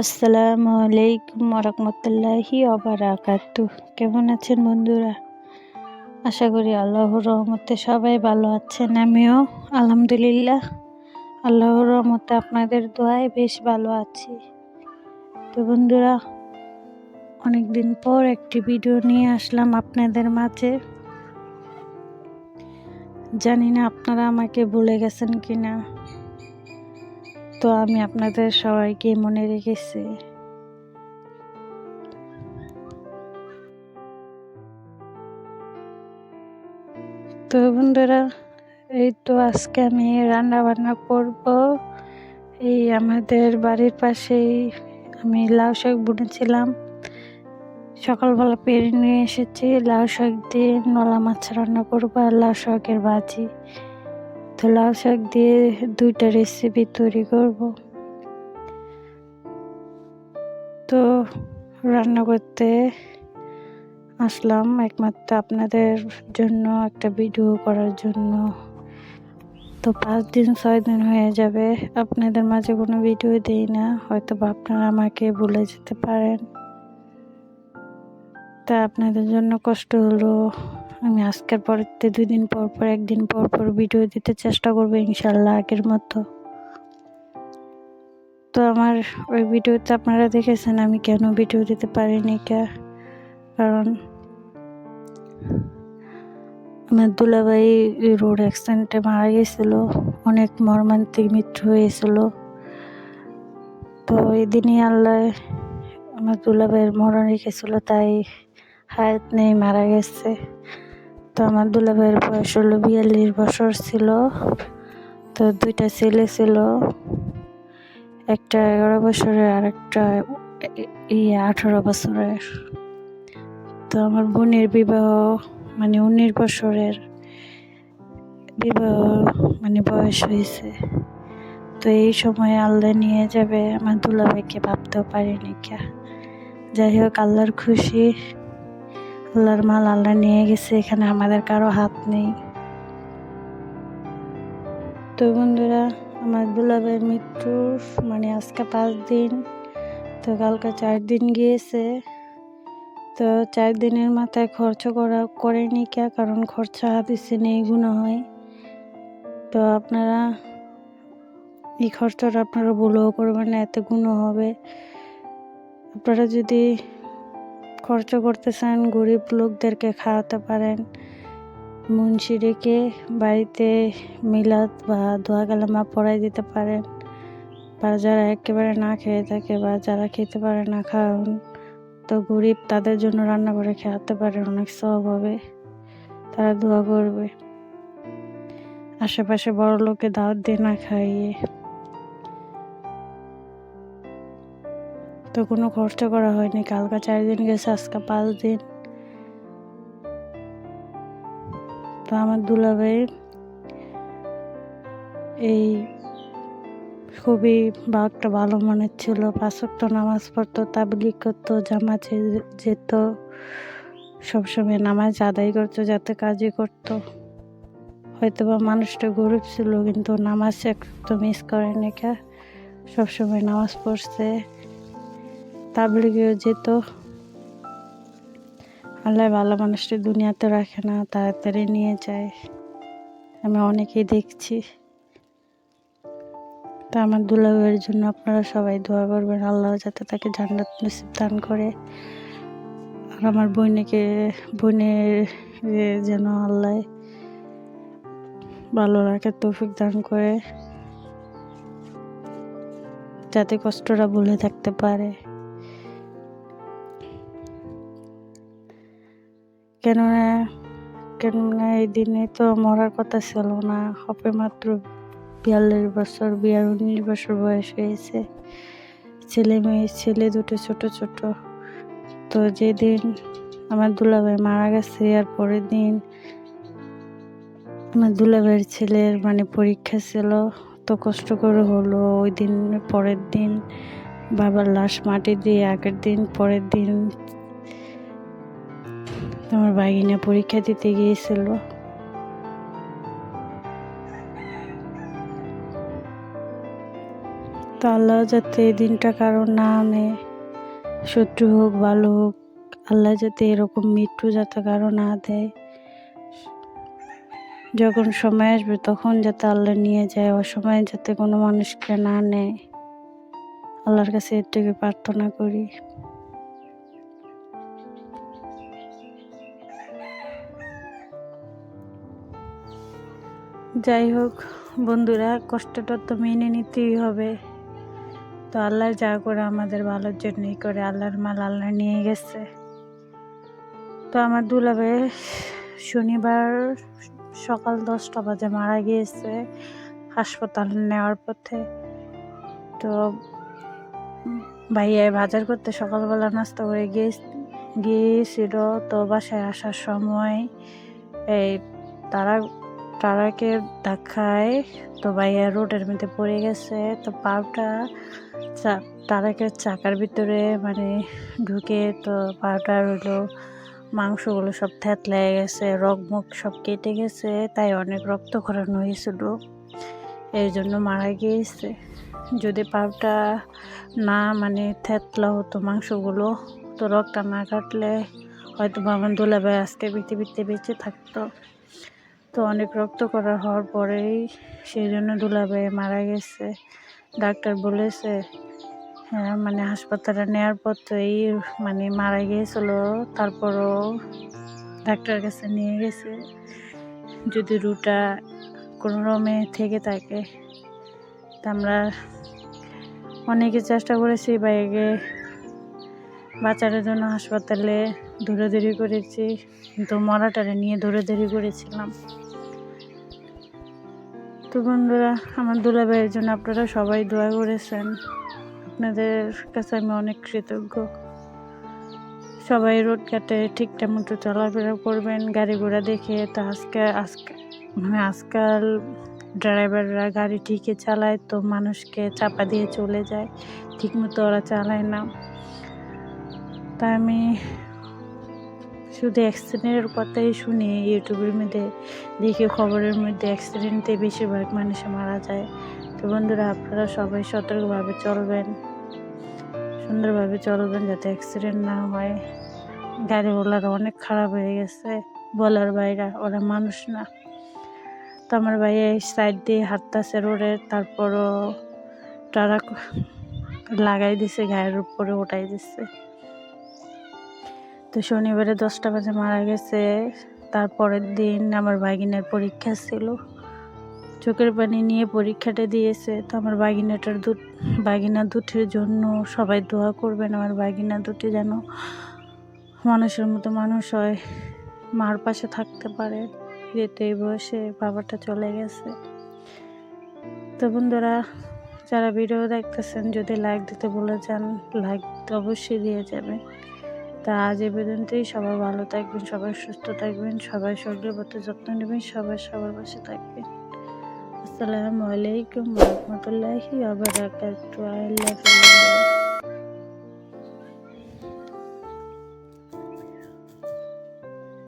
আসসালামু আলাইকুম ওয়া বারাকাতুহু। কেমন আছেন বন্ধুরা? আশা করি আল্লাহর রহমতে সবাই ভালো আছেন। আমিও আলহামদুলিল্লাহ আল্লাহর রহমতে আপনাদের দোয়ায় বেশ ভালো আছি। তো বন্ধুরা, অনেকদিন পর একটি ভিডিও নিয়ে আসলাম আপনাদের মাঝে। জানি না আপনারা আমাকে ভুলে গেছেন কিনা, তো আমি আপনাদের সবাইকে মনে রেখেছি। তো বন্ধুরা, এই তো আজকে আমি রান্না বান্না করব। এই আমাদের বাড়ির পাশেই আমি লাউ শাক বুনেছিলাম, সকালবেলা পেরে নিয়ে এসেছি। লাউ শাক দিয়ে নলা মাছ রান্না করবো আর লাউ শাকের ভাজি। তো লাউ শাক দিয়ে দুইটা রেসিপি তৈরি করব। তো রান্না করতে আসলাম একমাত্র আপনাদের জন্য, একটা ভিডিও করার জন্য। তো 5 দিন 6 দিন হয়ে যাবে আপনাদের মাঝে কোনো ভিডিও দেই না, হয়তো বা আপনারা আমাকে ভুলে যেতে পারেন। তা আপনাদের জন্য কষ্ট হলো। আমি আজকের পরেতে 2 দিন পর পর, 1 দিন পর পর ভিডিও দিতে চেষ্টা করবো ইনশাল্লাহ, আগের মতো। তো আমার ওই ভিডিওতে আপনারা দেখেছেন আমি কেন ভিডিও দিতে পারিনি, কারণ আমার দুলাভাই রোড অ্যাক্সিডেন্টে মারা গেছিল, অনেক মর্মান্তিক মৃত্যু হয়েছিল। তো এই দিনই আল্লাহ আমার দুলাভাইয়ের মরণ রেখেছিল, তাই হায়াত নেই, মারা গেছে। তো আমার দুলাভাইয়ের বয়স হলো 42 বছর ছিল। তো 2টা ছেলে ছিল, একটা 11 বছরের আর একটা 18 বছরের। তো আমার বোনের বিবাহ 19 বছরের বিবাহ বয়স হয়েছে। তো এই সময় আল্লাহ নিয়ে যাবে আমার দুলাভাইকে ভাবতেও পারিনি। যাই হোক, আল্লাহর খুশি, আল্লাহর মাল আল্লাহ নিয়ে গেছে, এখানে আমাদের কারো হাত নেই। তো বন্ধুরা, আমার দুলাভাইয়ের মৃত্যুর আজকে 5 দিন, তো কালকে 4 দিন গিয়েছে। তো 4 দিনের মাথায় খরচ করেনি, কারণ খরচা হাদিসে নেই, গুনাহ হয়। তো আপনারা এই খরচটা আপনারা ভুলও করবেন না, এতে গুনাহ হবে। আপনারা যদি খরচ করতে চান, গরিব লোকদেরকে খাওয়াতে পারেন, মুন্সি রেখে বাড়িতে মিলাদ বা দোয়া কালেমা পড়াই দিতে পারেন। বা যারা একেবারে না খেয়ে থাকে বা যারা খেতে পারে না, খাওয়ান, তো গরিব তাদের জন্য রান্না করে খাওয়াতে পারেন, অনেক সওয়াব হবে, তারা দোয়া করবে। আশেপাশে বড় লোকে দাওয়াত দিয়ে না খাইয়ে। তো কোনো খরচ করা হয়নি, কালকে 4 দিন গেছে, আজকে 5 দিন। তো আমার দুলাভাই এই খুবই একটা ভালো মনের ছিল, 5 ওয়াক্ত নামাজ পড়তো, তাবলীগ করতো, জামাতে যেত, সবসময় নামাজ আদায় করতো, যাতে কাজই করতো। হয়তো বা মানুষটা গরিব ছিল, কিন্তু নামাজ একটু মিস করেনি, সবসময় নামাজ পড়ছে, তাবলীগেও যেত। আল্লাহ ভালো মানুষটা দুনিয়াতে রাখে না, তাড়াতাড়ি নিয়ে যায়, আমি অনেকেই দেখছি। তো আমার দুলাভাইয়ের জন্য আপনারা সবাই দোয়া করবেন, আল্লাহ যাতে তাকে জান্নাত নসিব দান করে। আর আমার বোনের যেন আল্লাহ ভালো রাখে, তৌফিক দান করে, যাতে কষ্টটা ভুলে থাকতে পারে। কেননা এই দিনে তো মরার কথা ছিল না, হবে মাত্র 42 বছর, 19 বছর বয়স হয়েছে। ছেলে দুটো ছোট ছোট। তো যেদিন আমার দুলাভাই মারা গেছে, আর পরের দিন আমার দুলাভাইয়ের ছেলের পরীক্ষা ছিল। তো কষ্ট করে হলো, ওই দিন পরের দিন বাবার লাশ মাটি দিয়ে, আগের দিন পরের দিন আমার ভাগিনা পরীক্ষা দিতে গিয়েছিল। তো আল্লাহ যাতে এই দিনটা কারো না আনে, শত্রু হোক ভালো হোক, আল্লাহ যাতে এরকম মৃত্যু যাতে কারো না দেয়। যখন সময় আসবে তখন যাতে আল্লাহ নিয়ে যায়, অসময়ে যাতে কোনো মানুষকে না নেয়। আল্লাহর কাছে এটুকু প্রার্থনা করি। যাই হোক বন্ধুরা, কষ্টটা তো মেনে নিতেই হবে। তো আল্লাহ যা করে আমাদের ভালোর জন্যই করে, আল্লাহর মাল আল্লাহ নিয়ে গেছে। তো আমার দুলাভাই শনিবার সকাল 10টা বাজে মারা গিয়েছে হাসপাতালে নেওয়ার পথে। তো ভাইয়া বাজার করতে সকালবেলা নাস্তা করে গিয়েছিল। তো বাসায় আসার সময় এই তারাকে ধাক্কায় তো ভাইয়া রোডের মধ্যে পড়ে গেছে। তো পাউটা তারাকের চাকার ভিতরে মানে ঢুকে, তো পাউটা হলো মাংসগুলো সব থেতলে গেছে, মুখ সব কেটে গেছে, তাই অনেক রক্তক্ষরণ হয়েছিল, এর জন্য মারা গিয়েছে। যদি পাউটা না মানে থেতলা হতো মাংসগুলো, তো রক্তটা না কাটলে হয়তো আমার দুলাভাই আজকে পৃথিবীতে বেঁচে থাকতো। তো অনেক রক্তক্ষরণ হওয়ার পরেই সেই জন্য দুলাভাই মারা গেছে। ডাক্তার বলেছে হ্যাঁ মানে হাসপাতালে নেওয়ার পথেই মানে মারা গিয়েছিল। তারপরও ডাক্তারের কাছে নিয়ে গেছে, যদি রুটা কোনো রকমে থেকে থাকে। তা আমরা অনেকে চেষ্টা করেছি বাইকে বাঁচানোর জন্য, হাসপাতালে দৌড়াদৌড়ি করেছি, কিন্তু মরাটারে নিয়ে দৌড়াদৌড়ি করেছিলাম। তো বন্ধুরা, আমার দুলাভাইয়ের জন্য আপনারা সবাই দোয়া করেছেন, আপনাদের কাছে আমি অনেক কৃতজ্ঞ। সবাই রোড ঘাটে ঠিকঠাক মতো চলাফেরা করবেন গাড়ি ঘোড়া দেখে। তো আজকাল ড্রাইভাররা গাড়ি ঠিকই চালায়, তো মানুষকে চাপা দিয়ে চলে যায়, ঠিক মতো ওরা চালায় না। তা আমি শুধু অ্যাক্সিডেন্টের কথাই শুনি, ইউটিউবের মধ্যে দেখি, খবরের মধ্যে অ্যাক্সিডেন্টে বেশিরভাগ মানুষ মারা যায়। তো বন্ধুরা, আপনারা সবাই সতর্কভাবে চলবেন, সুন্দরভাবে চলবেন, যাতে অ্যাক্সিডেন্ট না হয়। গাড়িওয়ালারা অনেক খারাপ হয়ে গেছে, বলার বাইরে, ওরা মানুষ না। তো আমার ভাই এই সাইড দিয়ে হাঁটতেছে রোডের, তারপরও ট্রাক লাগাই দিছে, গায়ের উপরে উঠাই দিচ্ছে। তো শনিবারে 10টা বাজে মারা গেছে। তারপরের দিন আমার ভাগিনার পরীক্ষা ছিল, চোখের পানি নিয়ে পরীক্ষাটা দিয়েছে। তো আমার বাগিনা দুটির জন্য সবাই দোয়া করবেন, আমার বাগিনা দুটি যেন মানুষের মতো মানুষ হয়, মার পাশে থাকতে পারে। যেতে এই বয়সে বাবাটা চলে গেছে। তো বন্ধুরা, যারা ভিডিও দেখতেছেন, যদি লাইক দিতে ভুলে যান, লাইক অবশ্যই দিয়ে যাবেন। তা আজ এই পর্যন্তই। সবাই ভালো থাকবেন, সবাই সুস্থ থাকবেন, সবাই শরীরের প্রতি যত্ন নেবেন, সবাই সবার পাশে থাকবেন। আসসালামু আলাইকুম ওয়া রাহমাতুল্লাহি ওয়া বারাকাতুহু।